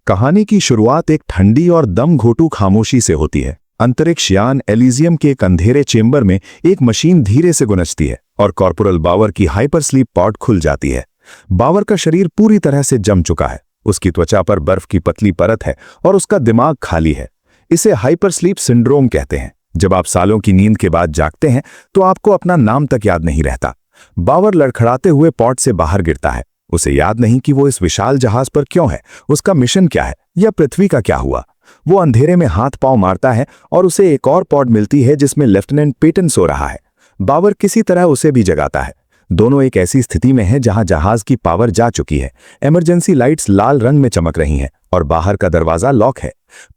कहानी की शुरुआत एक ठंडी और दम घोटू खामोशी से होती है। अंतरिक्ष यान एलिजियम के एक अंधेरे चेंबर में एक मशीन धीरे से गुनजती है और कॉर्पोरल बावर की हाइपर स्लीप पॉड खुल जाती है। बावर का शरीर पूरी तरह से जम चुका है, उसकी त्वचा पर बर्फ की पतली परत है और उसका दिमाग खाली है। इसे हाइपर स्लीप सिंड्रोम कहते हैं। जब आप सालों की नींद के बाद जागते हैं तो आपको अपना नाम तक याद नहीं रहता। बावर लड़खड़ाते हुए पॉड से बाहर गिरता है। उसे याद नहीं कि वो इस विशाल जहाज पर क्यों है, उसका मिशन क्या है या पृथ्वी का क्या हुआ। वो अंधेरे में हाथ पांव मारता है और उसे एक और पॉड मिलती है जिसमें लेफ्टिनेंट पेटन सो रहा है। बावर किसी तरह उसे भी जगाता है। दोनों एक ऐसी स्थिति में हैं जहां जहाज की पावर जा चुकी है। इमरजेंसी लाइट्स लाल रंग में चमक रही हैं और बाहर का दरवाजा लॉक है।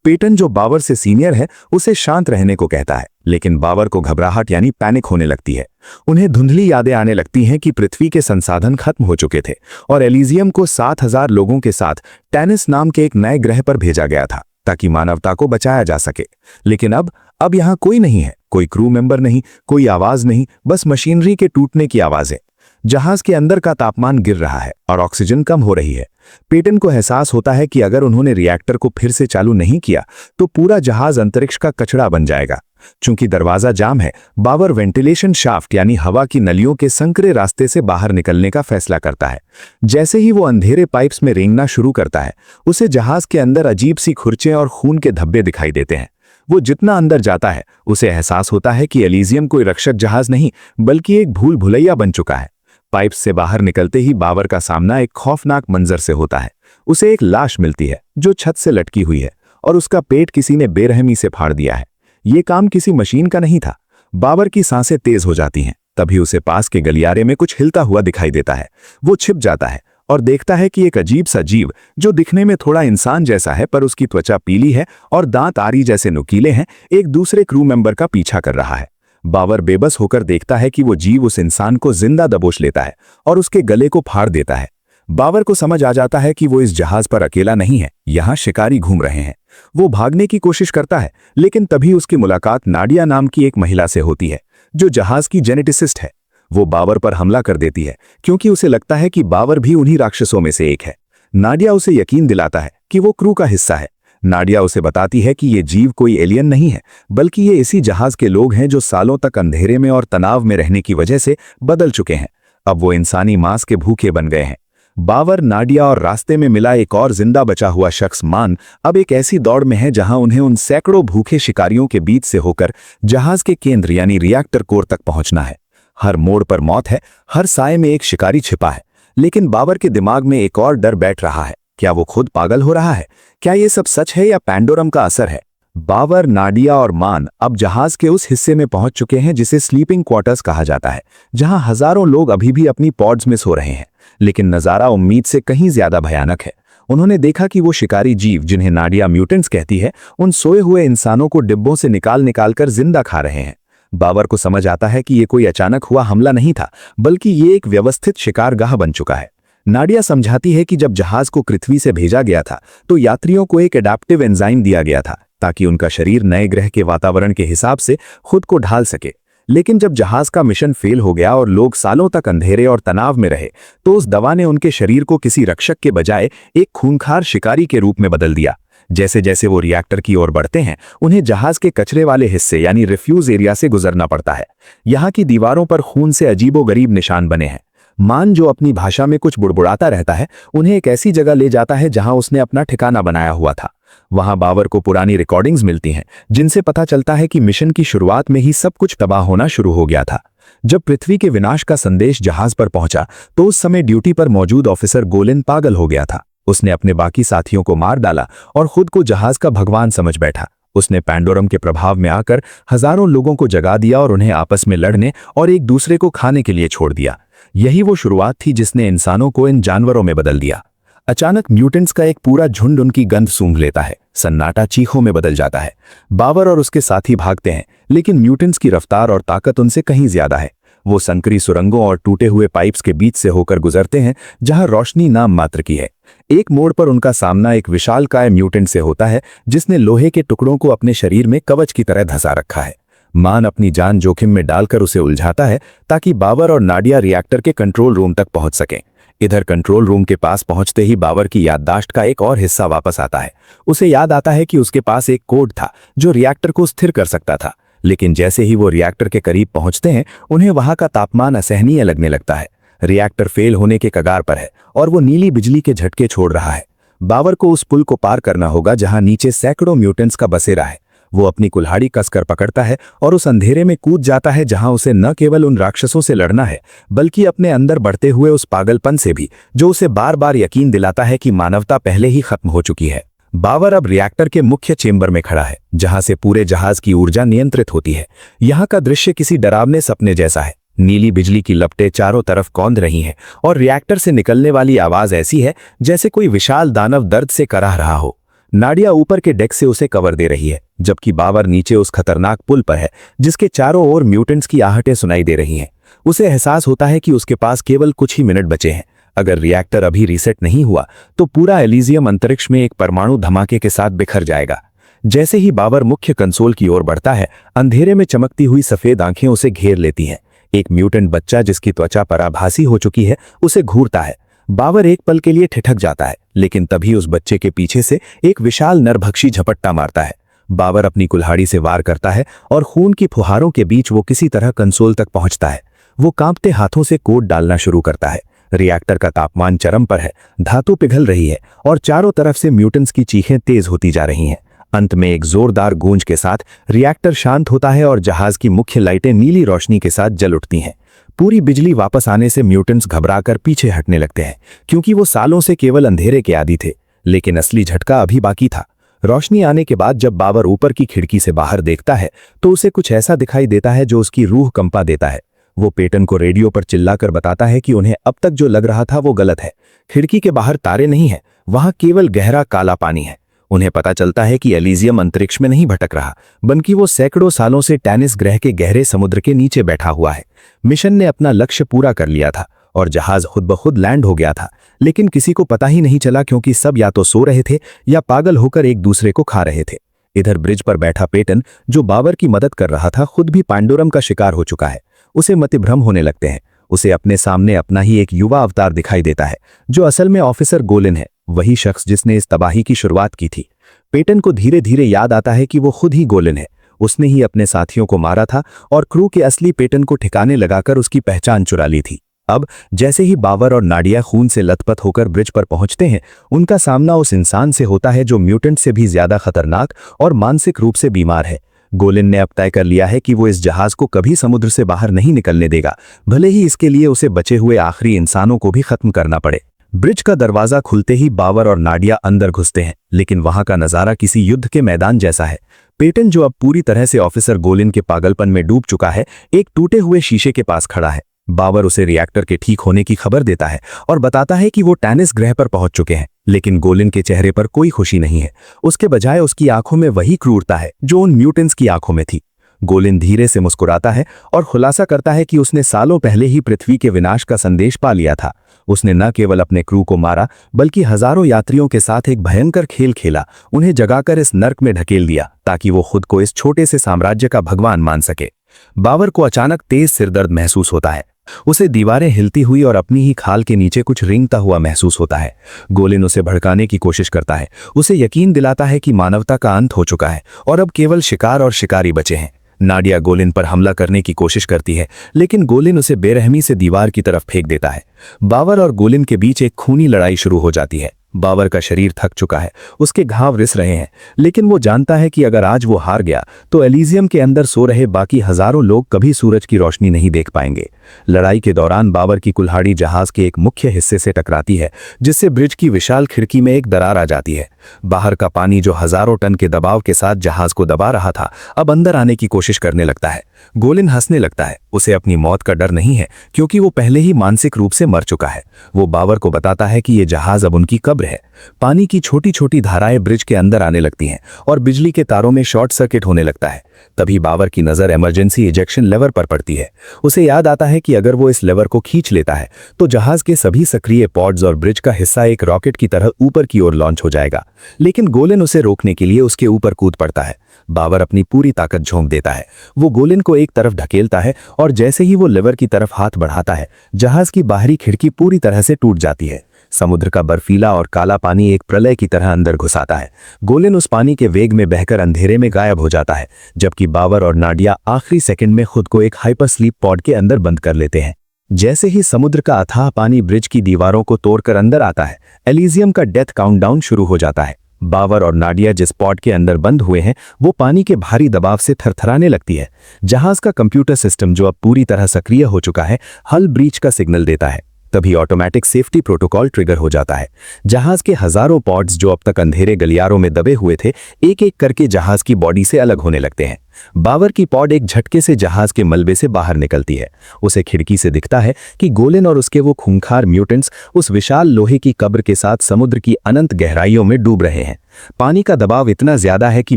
पेटन, जो बावर से सीनियर है, उसे शांत रहने को कहता है, लेकिन बावर को घबराहट यानी पैनिक होने लगती है। उन्हें धुंधली यादें आने लगती हैं कि पृथ्वी के संसाधन खत्म हो चुके थे और एलिजियम को 7,000 लोगों के साथ टेनिस नाम के एक नए ग्रह पर भेजा गया था ताकि मानवता को बचाया जा सके। लेकिन अब यहाँ कोई नहीं है, कोई क्रू मेंबर नहीं, कोई आवाज नहीं, बस मशीनरी के टूटने की आवाजें। जहाज के अंदर का तापमान गिर रहा है और ऑक्सीजन कम हो रही है। पेटन को एहसास होता है कि अगर उन्होंने रिएक्टर को फिर से चालू नहीं किया तो पूरा जहाज अंतरिक्ष का कचरा बन जाएगा। चूंकि दरवाजा जाम है, बावर वेंटिलेशन शाफ्ट यानी हवा की नलियों के संकरे रास्ते से बाहर निकलने का फैसला करता है। जैसे ही वो अंधेरे पाइप्स में रेंगना शुरू करता है, उसे जहाज के अंदर अजीब सी खुरचें और खून के धब्बे दिखाई देते हैं। वो जितना अंदर जाता है, उसे एहसास होता है कि एलिजियम कोई रक्षक जहाज नहीं बल्कि एक भूल भुलैया बन चुका है। पाइप से बाहर निकलते ही बावर का सामना एक खौफनाक मंजर से होता है। उसे एक लाश मिलती है जो छत से लटकी हुई है और उसका पेट किसी ने बेरहमी से फाड़ दिया है। ये काम किसी मशीन का नहीं था। बावर की सांसें तेज हो जाती हैं। तभी उसे पास के गलियारे में कुछ हिलता हुआ दिखाई देता है। वो छिप जाता है और देखता है कि एक अजीब सा जीव, जो दिखने में थोड़ा इंसान जैसा है पर उसकी त्वचा पीली है और दांत आरी जैसे नुकीले हैं, एक दूसरे क्रू मेंबर का पीछा कर रहा है। बावर बेबस होकर देखता है कि वो जीव उस इंसान को जिंदा दबोच लेता है और उसके गले को फाड़ देता है। बावर को समझ आ जाता है कि वो इस जहाज पर अकेला नहीं है, यहाँ शिकारी घूम रहे हैं। वो भागने की कोशिश करता है, लेकिन तभी उसकी मुलाकात नाडिया नाम की एक महिला से होती है जो जहाज की जेनेटिसिस्ट है। वो बावर पर हमला कर देती है क्योंकि उसे लगता है कि बावर भी उन्हीं राक्षसों में से एक है। नाडिया उसे यकीन दिलाता है कि वो क्रू का हिस्सा है। नाडिया उसे बताती है कि ये जीव कोई एलियन नहीं है, बल्कि ये इसी जहाज के लोग हैं जो सालों तक अंधेरे में और तनाव में रहने की वजह से बदल चुके हैं। अब वो इंसानी मांस के भूखे बन गए हैं। बावर, नाडिया और रास्ते में मिला एक और जिंदा बचा हुआ शख्स मान अब एक ऐसी दौड़ में है जहां उन्हें उन सैकड़ों भूखे शिकारियों के बीच से होकर जहाज के केंद्र यानी रिएक्टर कोर तक पहुंचना है। हर मोड़ पर मौत है, हर साए में एक शिकारी छिपा है। लेकिन बावर के दिमाग में एक और डर बैठ रहा है। क्या वो खुद पागल हो रहा है? क्या ये सब सच है या पैंडोरम का असर है? बावर, नाडिया और मान अब जहाज के उस हिस्से में पहुंच चुके हैं जिसे स्लीपिंग क्वार्टर्स कहा जाता है, जहां हजारों लोग अभी भी अपनी पॉड्स में सो रहे हैं। लेकिन नजारा उम्मीद से कहीं ज्यादा भयानक है। उन्होंने देखा कि वो शिकारी जीव, जिन्हें नाडिया म्यूटेंट्स कहती है, उन सोए हुए इंसानों को डिब्बों से निकाल कर जिंदा खा रहे हैं। बावर को समझ आता है कि ये कोई अचानक हुआ हमला नहीं था, बल्कि ये एक व्यवस्थित शिकारगाह बन चुका है। नाडिया समझाती है कि जब जहाज को पृथ्वी से भेजा गया था तो यात्रियों को एक एडाप्टिव एंजाइम दिया गया था ताकि उनका शरीर नए ग्रह के वातावरण के हिसाब से खुद को ढाल सके। लेकिन जब जहाज का मिशन फेल हो गया और लोग सालों तक अंधेरे और तनाव में रहे, तो उस दवा ने उनके शरीर को किसी रक्षक के बजाय एक खूंखार शिकारी के रूप में बदल दिया। जैसे जैसे वो रिएक्टर की ओर बढ़ते हैं, उन्हें जहाज के कचरे वाले हिस्से यानी रिफ्यूज एरिया से गुजरना पड़ता है। यहाँ की दीवारों पर खून से अजीबोगरीब निशान बने हैं। मान, जो अपनी भाषा में कुछ बुड़बुड़ाता रहता है, उन्हें एक ऐसी जगह ले जाता है जहां उसने अपना ठिकाना बनाया हुआ था। वहां बावर को पुरानी रिकॉर्डिंग्स मिलती हैं जिनसे पता चलता है कि मिशन की शुरुआत में ही सब कुछ तबाह होना शुरू हो गया था। जब पृथ्वी के विनाश का संदेश जहाज पर पहुंचा तो उस समय ड्यूटी पर मौजूद ऑफिसर गोलिन पागल हो गया था। उसने अपने बाकी साथियों को मार डाला और खुद को जहाज का भगवान समझ बैठा। उसने पैंडोरम के प्रभाव में आकर हजारों लोगों को जगा दिया और उन्हें आपस में लड़ने और एक दूसरे को खाने के लिए छोड़ दिया। यही वो शुरुआत थी जिसने इंसानों को इन जानवरों में बदल दिया। अचानक म्यूटेंट्स का एक पूरा झुंड उनकी गंध सूंघ लेता है। सन्नाटा चीखों में बदल जाता है। बावर और उसके साथी भागते हैं, लेकिन म्यूटेंट्स की रफ्तार और ताकत उनसे कहीं ज्यादा है। वो संकरी सुरंगों और टूटे हुए पाइप्स के बीच से होकर गुजरते हैं जहां रोशनी नाम मात्र की है। एक मोड़ पर उनका सामना एक विशालकाय म्यूटेंट से होता है जिसने लोहे के टुकड़ों को अपने शरीर में कवच की तरह धंसा रखा है। मान अपनी जान जोखिम में डालकर उसे उलझाता है ताकि बावर और नाडिया रिएक्टर के कंट्रोल रूम तक पहुंच सकें। इधर कंट्रोल रूम के पास पहुंचते ही बाबर की याददाश्त का एक और हिस्सा वापस आता है। उसे याद आता है कि उसके पास एक कोड था जो रिएक्टर को स्थिर कर सकता था, लेकिन जैसे ही वो रिएक्टर के करीब पहुंचते हैं उन्हें वहां का तापमान असहनीय लगने लगता है। रिएक्टर फेल होने के कगार पर है और वो नीली बिजली के झटके छोड़ रहा है। बाबर को उस पुल को पार करना होगा जहां नीचे सैकड़ों म्यूटेंट्स का बसेरा है। वो अपनी कुल्हाड़ी कसकर पकड़ता है और उस अंधेरे में कूद जाता है जहां उसे न केवल उन राक्षसों से लड़ना है बल्कि अपने अंदर बढ़ते हुए उस पागलपन से भी जो उसे बार बार यकीन दिलाता है कि मानवता पहले ही खत्म हो चुकी है। बाबर अब रिएक्टर के मुख्य चेंबर में खड़ा है जहां से पूरे जहाज की ऊर्जा नियंत्रित होती है। यहाँ का दृश्य किसी डरावने सपने जैसा है। नीली बिजली की लपटें चारों तरफ कौंध रही हैं और रिएक्टर से निकलने वाली आवाज ऐसी है जैसे कोई विशाल दानव दर्द से कराह रहा हो। नाडिया ऊपर के डेक से उसे कवर दे रही है जबकि बाबर नीचे उस खतरनाक पुल पर है जिसके चारों ओर म्यूटेंट्स की आहटें सुनाई दे रही हैं। उसे एहसास होता है कि उसके पास केवल कुछ ही मिनट बचे हैं। अगर रिएक्टर अभी रीसेट नहीं हुआ तो पूरा एलिजियम अंतरिक्ष में एक परमाणु धमाके के साथ बिखर जाएगा। जैसे ही बाबर मुख्य कंसोल की ओर बढ़ता है अंधेरे में चमकती हुई सफेद आंखें उसे घेर लेती हैं। एक म्यूटेंट बच्चा जिसकी त्वचा पराभासी हो चुकी है उसे घूरता है। बाबर एक पल के लिए ठिठक जाता है, लेकिन तभी उस बच्चे के पीछे से एक विशाल नरभक्षी झपट्टा मारता है। बाबर अपनी कुल्हाड़ी से वार करता है और खून की फुहारों के बीच वो किसी तरह कंसोल तक पहुंचता है। वो कांपते हाथों से कोड डालना शुरू करता है। रिएक्टर का तापमान चरम पर है, धातु पिघल रही है और चारों तरफ से म्यूटेंट्स की चीखें तेज होती जा रही हैं। अंत में एक जोरदार गूंज के साथ रिएक्टर शांत होता है और जहाज की मुख्य लाइटें नीली रोशनी के साथ जल उठती हैं। पूरी बिजली वापस आने से म्यूटेंट्स घबराकर पीछे हटने लगते हैं क्योंकि वो सालों से केवल अंधेरे के आदी थे, लेकिन असली झटका अभी बाकी था। रोशनी आने के बाद जब बाबर ऊपर की खिड़की से बाहर देखता है तो उसे कुछ ऐसा दिखाई देता है जो उसकी रूह कंपा देता है। वो पेटन को रेडियो पर चिल्लाकर बताता है कि उन्हें अब तक जो लग रहा था वो गलत है। खिड़की के बाहर तारे नहीं हैं, वहां केवल गहरा काला पानी है। उन्हें पता चलता है कि एलिजियम अंतरिक्ष में नहीं भटक रहा बल्कि वो सैकड़ों सालों से टैनिस ग्रह के गहरे समुद्र के नीचे बैठा हुआ है। मिशन ने अपना लक्ष्य पूरा कर लिया था और जहाज खुद ब खुद लैंड हो गया था, लेकिन किसी को पता ही नहीं चला क्योंकि सब या तो सो रहे थे या पागल होकर एक दूसरे को खा रहे थे। इधर ब्रिज पर बैठा पेटन जो बाबर की मदद कर रहा था खुद भी पांडुरम का शिकार हो चुका है। उसे मतिभ्रम होने लगते हैं। उसे अपने सामने अपना ही एक युवा अवतार दिखाई देता है जो असल में ऑफिसर गोलिन है, वही शख्स जिसने इस तबाही की शुरुआत की थी। पेटन को धीरे धीरे याद आता है कि वो खुद ही गोलिन है। उसने ही अपने साथियों को मारा था और क्रू के असली पेटन को ठिकाने लगाकर उसकी पहचान चुरा ली थी। अब जैसे ही बाबर और नाडिया खून से लथपथ होकर ब्रिज पर पहुंचते हैं उनका सामना उस इंसान से होता है जो म्यूटेंट से भी ज्यादा खतरनाक और मानसिक रूप से बीमार है। गोलिन ने अब तय कर लिया है कि वो इस जहाज को कभी समुद्र से बाहर नहीं निकलने देगा, भले ही इसके लिए उसे बचे हुए आखिरी इंसानों को भी खत्म करना पड़े। ब्रिज का दरवाजा खुलते ही बाबर और नाडिया अंदर घुसते हैं, लेकिन वहां का नजारा किसी युद्ध के मैदान जैसा है। पेटन जो अब पूरी तरह से ऑफिसर गोलिन के पागलपन में डूब चुका है, एक टूटे हुए शीशे के पास खड़ा है। बाबर उसे रिएक्टर के ठीक होने की खबर देता है और बताता है कि वो टैनिस ग्रह पर पहुंच चुके हैं, लेकिन गोलिन के चेहरे पर कोई खुशी नहीं है। उसके बजाय उसकी आंखों में वही क्रूरता है जो उन म्यूटेंट्स की आंखों में थी। गोलिन धीरे से मुस्कुराता है और खुलासा करता है कि उसने सालों पहले ही पृथ्वी के विनाश का संदेश पा लिया था। उसने न केवल अपने क्रू को मारा बल्कि हजारों यात्रियों के साथ एक भयंकर खेल खेला, उन्हें जगाकर इस नर्क में ढकेल दिया ताकि वो खुद को इस छोटे से साम्राज्य का भगवान मान सके। बाबर को अचानक तेज सिरदर्द महसूस होता है। उसे दीवारें हिलती हुई और अपनी ही खाल के नीचे कुछ रेंगता हुआ महसूस होता है। गोलिन उसे भड़काने की कोशिश करता है, उसे यकीन दिलाता है कि मानवता का अंत हो चुका है और अब केवल शिकार और शिकारी बचे हैं। नाडिया गोलिन पर हमला करने की कोशिश करती है, लेकिन गोलिन उसे बेरहमी से दीवार की तरफ फेंक देता है। बाबर और गोलिन के बीच एक खूनी लड़ाई शुरू हो जाती है। बाबर का शरीर थक चुका है, उसके घाव रिस रहे हैं, लेकिन वो जानता है कि अगर आज वो हार गया तो एलिजियम के अंदर सो रहे बाकी हजारों लोग कभी सूरज की रोशनी नहीं देख पाएंगे। लड़ाई के दौरान बाबर की कुल्हाड़ी जहाज के एक मुख्य हिस्से से टकराती है, जिससे ब्रिज की विशाल खिड़की में एक दरार आ जाती है। बाहर का पानी जो हजारों टन के दबाव के साथ जहाज को दबा रहा था, अब अंदर आने की कोशिश करने लगता है। गोलिन हंसने लगता है। उसे अपनी मौत का डर नहीं है क्योंकि वो पहले ही मानसिक रूप से मर चुका है। वो बाबर को बताता है कि ये जहाज अब उनकी कब्र है। पानी की छोटी छोटी धाराएं ब्रिज के अंदर आने लगती हैं और बिजली के तारों में शॉर्ट सर्किट होने लगता है। तभी बाबर की नज़र इमरजेंसी इजेक्शन लेवर पर पड़ती है। उसे याद आता है कि अगर वो इस लेवर को खींच लेता है तो जहाज के सभी सक्रिय पॉड्स और ब्रिज का हिस्सा एक रॉकेट की तरह ऊपर की ओर लॉन्च हो जाएगा। लेकिन गोलिन उसे रोकने के लिए उसके ऊपर कूद पड़ता है। बाबर अपनी पूरी ताकत झोंक देता है। वो गोलिन को एक तरफ ढकेलता है और जैसे ही वो लेवर की तरफ हाथ बढ़ाता है, जहाज की बाहरी खिड़की पूरी तरह से टूट जाती है। समुद्र का बर्फीला और काला पानी एक प्रलय की तरह अंदर घुस आता है। गोलिन उस पानी के वेग में बहकर अंधेरे में गायब हो जाता है, जबकि बाबर और नाडिया आखिरी सेकंड में खुद को एक हाइपर स्लीप पॉड के अंदर बंद कर लेते हैं। जैसे ही समुद्र का अथाह पानी ब्रिज की दीवारों को तोड़कर अंदर आता है, एलिजियम का डेथ काउंटडाउन शुरू हो जाता है। बाबर और नाडिया जिस पॉड के अंदर बंद हुए हैं वो पानी के भारी दबाव से थरथराने लगती है। जहाज का कंप्यूटर सिस्टम जो अब पूरी तरह सक्रिय हो चुका है, हल ब्रीच का सिग्नल देता है। तभी ऑटोमेटिक सेफ्टी प्रोटोकॉल ट्रिगर हो जाता है। जहाज के हजारों पॉड्स जो अब तक अंधेरे गलियारों में दबे हुए थे, एक एक करके जहाज की बॉडी से अलग होने लगते हैं। बाबर की पॉड एक झटके से जहाज के मलबे से बाहर निकलती है। उसे खिड़की से दिखता है कि गोलिन और उसके वो खूंखार म्यूटेंट्स उस विशाल लोहे की कब्र के साथ समुद्र की अनंत गहराइयों में डूब रहे हैं। पानी का दबाव इतना ज्यादा है कि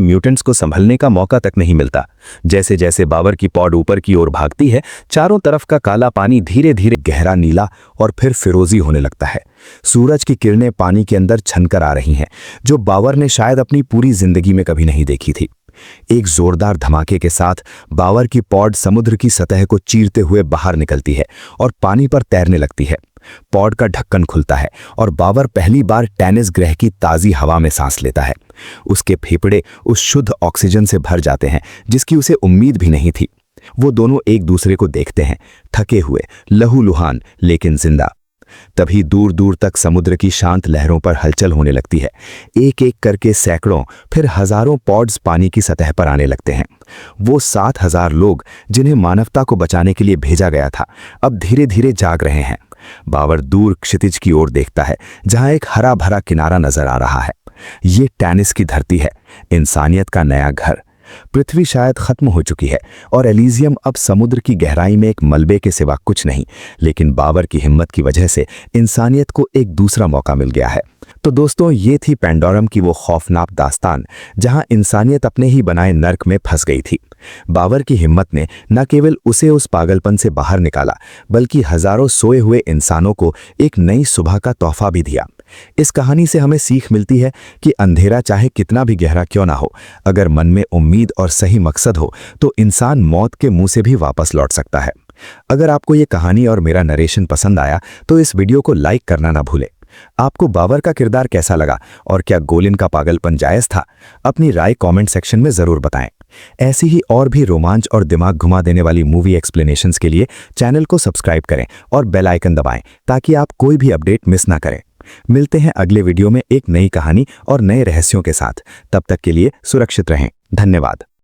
म्यूटेंट्स को संभलने का मौका तक नहीं मिलता। जैसे जैसे बाबर की पॉड ऊपर की ओर भागती है, चारों तरफ का काला पानी धीरे धीरे गहरा नीला और फिर फिरोजी होने लगता है। सूरज की किरणें पानी के अंदर छनकर आ रही हैं, जो बाबर ने शायद अपनी पूरी जिंदगी में कभी नहीं देखी थी। एक जोरदार धमाके के साथ बाबर की पॉड समुद्र की सतह को चीरते हुए बाहर निकलती है और पानी पर तैरने लगती है। पॉड का ढक्कन खुलता है और बाबर पहली बार टेनिस ग्रह की ताजी हवा में सांस लेता है। उसके फेफड़े उस शुद्ध ऑक्सीजन से भर जाते हैं जिसकी उसे उम्मीद भी नहीं थी। वो दोनों एक दूसरे को देखते हैं, थके हुए, लहूलुहान लेकिन जिंदा। तभी दूर दूर तक समुद्र की शांत लहरों पर हलचल होने लगती है। एक एक करके सैकड़ों फिर हजारों पॉड्स पानी की सतह पर आने लगते हैं। वो 7,000 लोग जिन्हें मानवता को बचाने के लिए भेजा गया था, अब धीरे धीरे जाग रहे हैं। बाबर दूर क्षितिज की ओर देखता है, जहां एक हरा भरा किनारा नजर आ रहा है। ये टेनिस की धरती है, इंसानियत का नया घर। पृथ्वी शायद खत्म हो चुकी है और एलिजियम अब समुद्र की गहराई में एक मलबे के सिवा कुछ नहीं, लेकिन बाबर की हिम्मत की वजह से इंसानियत को एक दूसरा मौका मिल गया है। तो दोस्तों, ये थी पेंडोरम की वो खौफनाक दास्तान जहां इंसानियत अपने ही बनाए नर्क में फंस गई थी। बाबर की हिम्मत ने न केवल उसे उस पागलपन से बाहर निकाला, बल्कि हजारों सोए हुए इंसानों को एक नई सुबह का तोहफा भी दिया। इस कहानी से हमें सीख मिलती है कि अंधेरा चाहे कितना भी गहरा क्यों ना हो, अगर मन में उम्मीद और सही मकसद हो तो इंसान मौत के मुंह से भी वापस लौट सकता है। अगर आपको ये कहानी और मेरा नरेशन पसंद आया तो इस वीडियो को लाइक करना ना भूलें। आपको बाबर का किरदार कैसा लगा और क्या गोलिन का पागलपन जायज था? अपनी राय कमेंट सेक्शन में जरूर बताएं। ऐसी ही और भी रोमांच और दिमाग घुमा देने वाली मूवी एक्सप्लेनेशंस के लिए चैनल को सब्सक्राइब करें और बेल आइकन दबाएं ताकि आप कोई भी अपडेट मिस ना करें। मिलते हैं अगले वीडियो में एक नई कहानी और नए रहस्यों के साथ। तब तक के लिए सुरक्षित रहें। धन्यवाद।